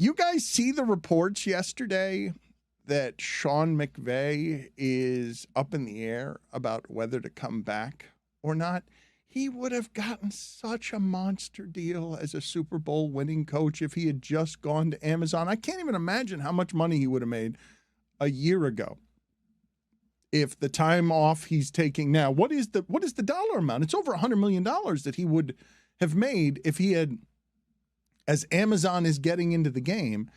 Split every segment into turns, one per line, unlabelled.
You guys see the reports yesterday that Sean McVay is up in the air about whether to come back or not? He would have gotten such a monster deal as a Super Bowl winning coach if he had just gone to Amazon. I can't even imagine how much money he would have made a year ago if the time off he's taking now. What is the dollar amount? It's over $100 million that he would have made if he had, as Amazon is getting into the game,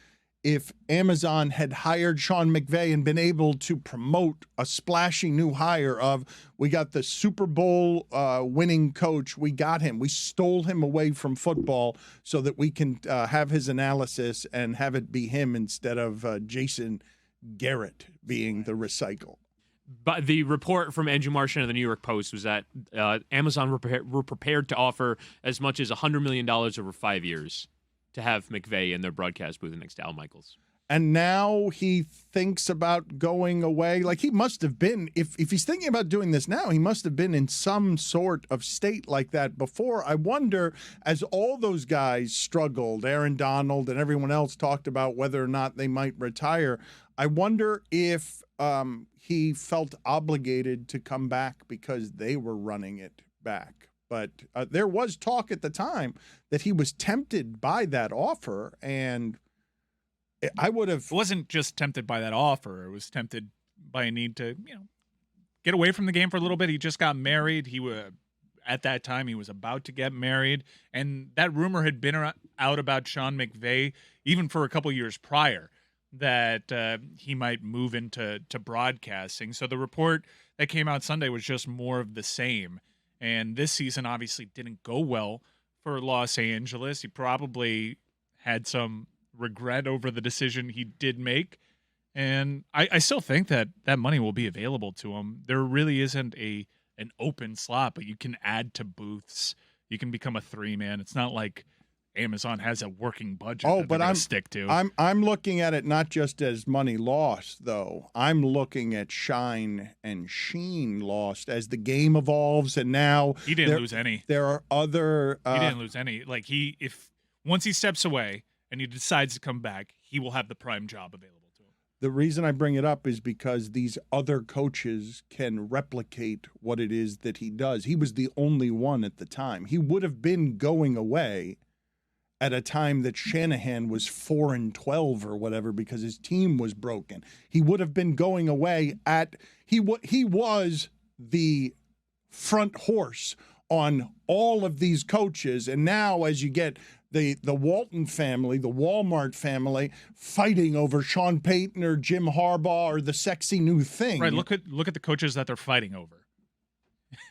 if Amazon had hired Sean McVay and been able to promote a splashy new hire of, we got the Super Bowl winning coach, we got him, we stole him away from football so that we can have his analysis and have it be him instead of Jason Garrett being the recycle.
But the report from Andrew Marchand of the New York Post was that Amazon were prepared to offer as much as $100 million over 5 years to have McVay in their broadcast booth next to Al Michaels.
And now he thinks about going away. Like, he must have been, if he's thinking about doing this now, he must have been in some sort of state like that before. I wonder, as all those guys struggled, Aaron Donald and everyone else talked about whether or not they might retire, I wonder if he felt obligated to come back because they were running it back. But there was talk at the time that he was tempted by that offer, and I would have...
It wasn't just tempted by that offer. It was tempted by a need to, get away from the game for a little bit. He just got married. At that time, he was about to get married, and that rumor had been out about Sean McVay even for a couple years prior, that he might move into broadcasting. So the report that came out Sunday was just more of the same. And this season obviously didn't go well for Los Angeles. He probably had some regret over the decision he did make. And I still think that money will be available to him. There really isn't an open slot, but you can add to booths. You can become a 3-man. It's not like Amazon has a working budget that they're gonna stick to.
I'm looking at it not just as money lost, though. I'm looking at shine and sheen lost as the game evolves, and now
he didn't lose any.
There are other.
He didn't lose any. Like, if once he steps away and he decides to come back, he will have the prime job available to him.
The reason I bring it up is because these other coaches can replicate what it is that he does. He was the only one at the time. He would have been going away at a time that Shanahan was 4-12 or whatever because his team was broken. He would have been going away he was the front horse on all of these coaches. And now as you get the Walton family, the Walmart family fighting over Sean Payton or Jim Harbaugh or the sexy new thing.
Right, look at the coaches that they're fighting over.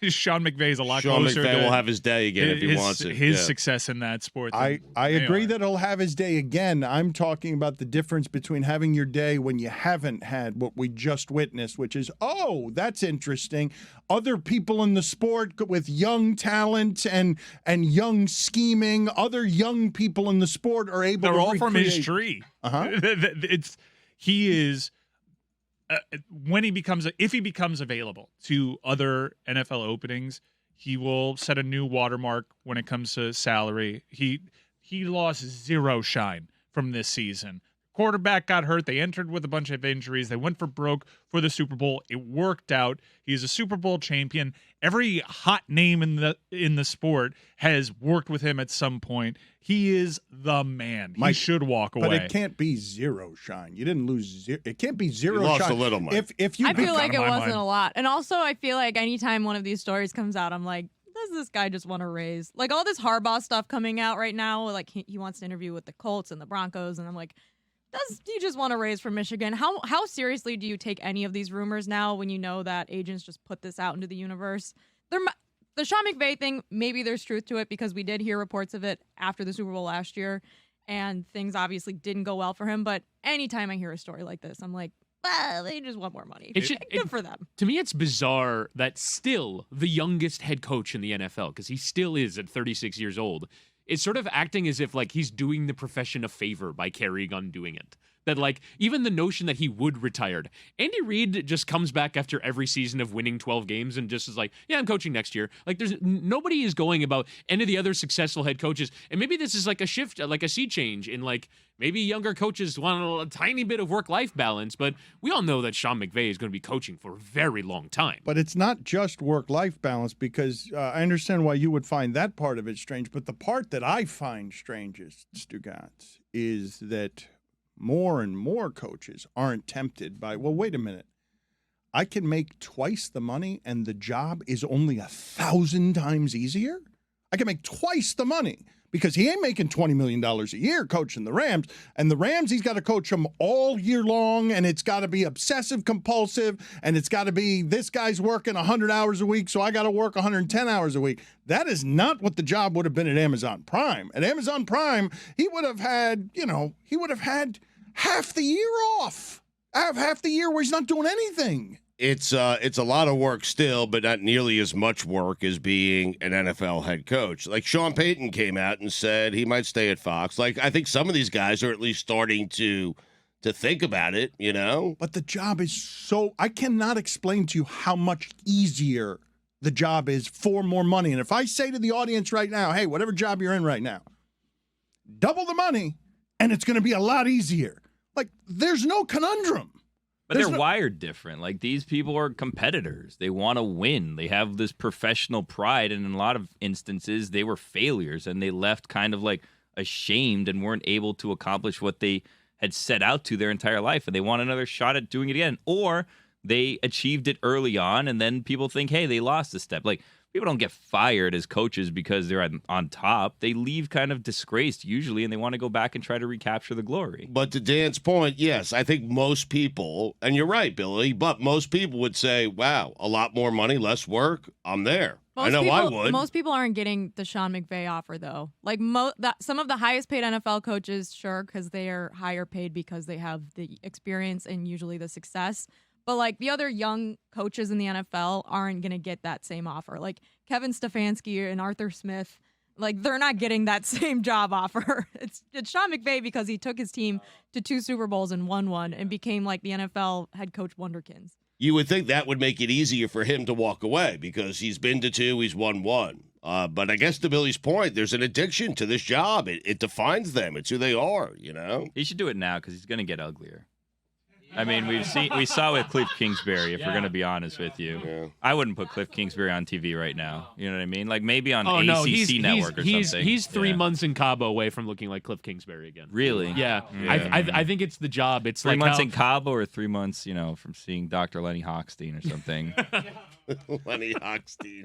Sean McVay is a lot
Sean
closer.
McVay will have his day again if he wants it.
His success in that sport.
I agree that he'll have his day again. I'm talking about the difference between having your day when you haven't had what we just witnessed, which is, oh, that's interesting. Other people in the sport with young talent and young scheming, other young people in the sport are able to
They're all
recreate.
from his tree. He is... if he becomes available to other NFL openings, he will set a new watermark when it comes to salary. He lost zero shine from this season. Quarterback got hurt. They entered with a bunch of injuries. They went for broke for the Super Bowl. It worked out. He's a Super Bowl champion. Every hot name in the sport has worked with him at some point. He is the man. He should walk away.
But it can't be zero shine. You didn't lose zero. It can't be zero
you lost
shine.
a little money.
If you
I feel like it wasn't
mind.
a lot. And also, I feel like anytime one of these stories comes out, I'm like, does this guy just want to raise? Like, all this Harbaugh stuff coming out right now, like he wants to interview with the Colts and the Broncos, and I'm like, does he just want to raise from Michigan? How seriously do you take any of these rumors now when you know that agents just put this out into the universe? The Sean McVay thing, maybe there's truth to it because we did hear reports of it after the Super Bowl last year, and things obviously didn't go well for him. But anytime I hear a story like this, I'm like, they just want more money. Good for them.
To me, it's bizarre that still the youngest head coach in the NFL, because he still is at 36 years old, is sort of acting as if like he's doing the profession a favor by carrying on doing it. that like even the notion that he would retire. Andy Reid just comes back after every season of winning 12 games and just is like, yeah, I'm coaching next year. Like there's nobody is going about any of the other successful head coaches. And maybe this is like a shift, like a sea change in like maybe younger coaches want a tiny bit of work-life balance, but we all know that Sean McVay is going to be coaching for a very long time.
But it's not just work-life balance, because I understand why you would find that part of it strange, but the part that I find strangest, Stugotz, is that more and more coaches aren't tempted by, well, wait a minute, I can make twice the money and the job is only 1,000 times easier? I can make twice the money. Because he ain't making $20 million a year coaching the Rams. And the Rams, he's got to coach them all year long, and it's got to be obsessive compulsive, and it's got to be this guy's working 100 hours a week, so I got to work 110 hours a week. That is not what the job would have been at Amazon Prime. At Amazon Prime, he would have had, he would have had half the year off. Half the year where he's not doing anything.
It's a lot of work still, but not nearly as much work as being an NFL head coach. Like Sean Payton came out and said he might stay at Fox. Like I think some of these guys are at least starting to think about it,
But the job is I cannot explain to you how much easier the job is for more money. And if I say to the audience right now, hey, whatever job you're in right now, double the money and it's going to be a lot easier. Like there's no conundrum.
But they're wired different. Like these people are competitors. They want to win. They have this professional pride. And in a lot of instances, they were failures and they left kind of like ashamed and weren't able to accomplish what they had set out to their entire life. And they want another shot at doing it again. Or they achieved it early on and then people think, hey, they lost a step. Like people don't get fired as coaches because they're on top. They leave kind of disgraced usually, and they want to go back and try to recapture the glory.
But to Dan's point, yes, I think most people, and you're right, Billy, but most people would say, wow, a lot more money, less work, I'm there. I know I would.
Most people aren't getting the Sean McVay offer, though. Like some of the highest paid NFL coaches, sure, because they are higher paid because they have the experience and usually the success. But, like, the other young coaches in the NFL aren't going to get that same offer. Like, Kevin Stefanski and Arthur Smith, like, they're not getting that same job offer. It's Sean McVay because he took his team to 2 Super Bowls and won one and became, like, the NFL head coach wonderkins.
You would think that would make it easier for him to walk away because he's been to 2, he's won 1. But I guess to Billy's point, there's an addiction to this job. It defines them. It's who they are,
He should do it now because he's going to get uglier. I mean, we saw with Cliff Kingsbury, if we're going to be honest with you.
Yeah.
I wouldn't put Cliff Kingsbury on TV right now. You know what I mean? Like maybe on ACC Network or something.
He's 3 months in Cabo away from looking like Cliff Kingsbury again.
Really?
Yeah. I think it's the job. It's
3 months in Cabo or 3 months, from seeing Dr. Lenny Hochstein or something.
Lenny Hochstein.